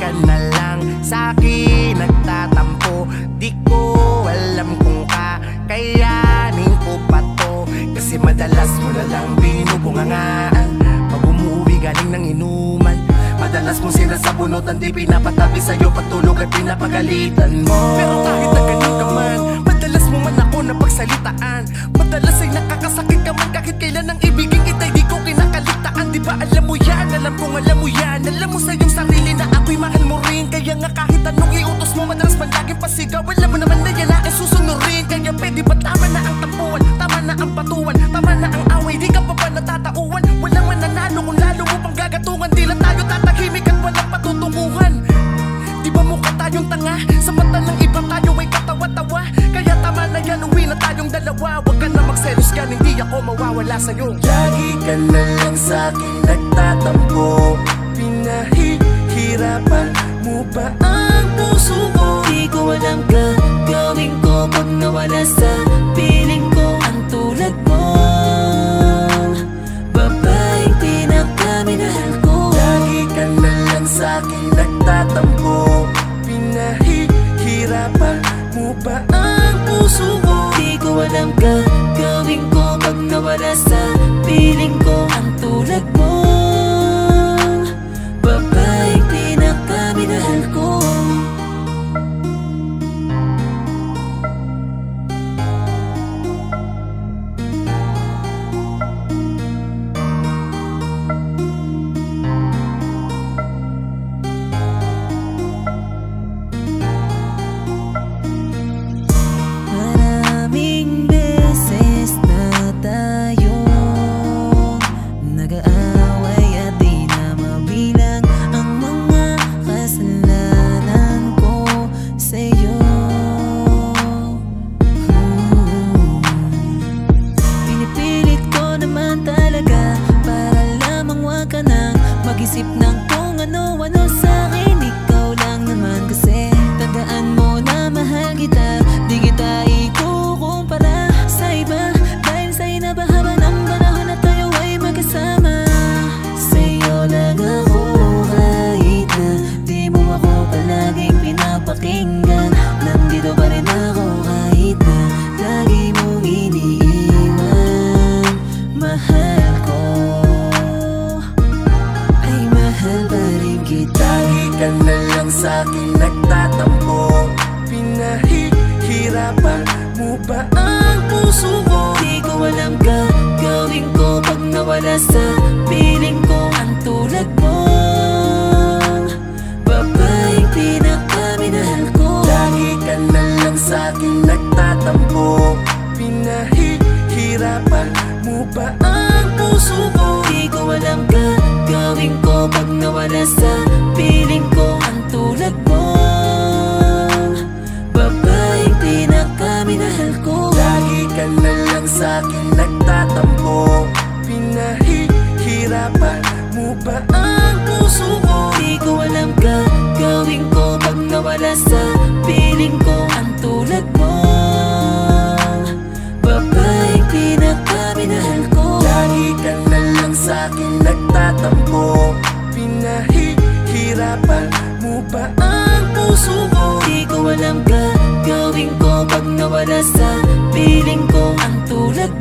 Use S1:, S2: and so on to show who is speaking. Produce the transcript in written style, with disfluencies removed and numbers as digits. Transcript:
S1: ka na lang sa'kin nagtatampo. Di ko alam kung kakayanin ko pa to, kasi madalas mo na lang binubungangaan pag umuwi galing ng inuman. Madalas mo sinasabunutan, di pinapatabi sa'yo patulog at pinapagalitan mo. Pero kahit na ganun ka man, madalas mo man ako napagsalitaan. Madalas ay nakakasakit ka man, kahit kailan ang ibigin kita'y di ko kinakaligtaan. Di ba alam mo yan, alam kong alam mo yan. Alam mo sa iyong sarili na ako'y mahal mo rin. Kaya nga kahit anong iutos mo, madalas man laging pasigaw. Alam mo naman na yan na susunurin. Kaya pwede ba tama na ang tampuan, tama na ang patuan, tama na ang away, di ka pa ba natatauan? Walang mananalo kung lalo mo pang gagatungan. Di lang tayo tatahimik at walang patutunguhan. Di ba mukha tayong tanga? Sa mata ng iba tayo ay katawa-tawa. Kaya tama na yan, uwi na tayong dalawa. Huwag ka na magselos ka, hindi ako mawawala sa'yo. Lagi ka na lang sa'kin nagtatampo. Pinahihirapan mo ba ang puso ko?
S2: Di ko alam gagawin ko pag nawala sa piling ko. Ang tulad mo, babaeng pinakaminahal ko.
S1: Lagi ka na lang sa'kin nagtatampo. Pinahihirapan mo ba ang puso ko?
S2: Di ko alam gagawin ko pag nawala sa piling ko. Ang tulad mo, babaeng pinakaminahal ko. Maraming beses na tayong nag-aaway at di na mabilang ang mga kasalanan ko sa'yo. Pinipilit ko naman talaga para lamang wag ka nang mag-isip ng kung ano-ano sa'kin. Ikaw lang naman kasi, tandaan mo na mahal kita. Di kita ikukumpara sa iba, dahil sa'yo na ba haba ng panahon na tayo ay magkasama. Sa'yo lang ako kahit na di mo ako palaging pinapakinggan. Nandito pa rin ako kahit na lagi mong iniiwan. Mahal ko, ay mahal pa rin kita.
S1: Lagi ka na lang sa'kin nagtatampo. Pinahihirapan mo ba ang puso ko?
S2: Di ko alam gagawin ko pag nawala sa piling ko. Ang tulad mo, babaeng pinakaminahal ko.
S1: Lagi ka na lang sa'kin nagtatampo. Pinahihirapan mo ba ang puso ko?
S2: Di ko alam gagawin ko pag nawala sa piling ko. Ang tulad mo, babaeng pinakaminahal ko.
S1: Lagi ka na lang sa'kin nagtatampo. Pinahihirapan mo ba ang puso ko?
S2: Di ko alam gagawin ko pag nawala sa piling ko. Ang tulad mo, babaeng pinakaminahal ko.
S1: Lagi ka na lang sa'kin nagtatampo. Pinahihirapan mo ba ang puso ko?
S2: Di ko alam gagawin ko pag nawala sa piling ko. Ang tulad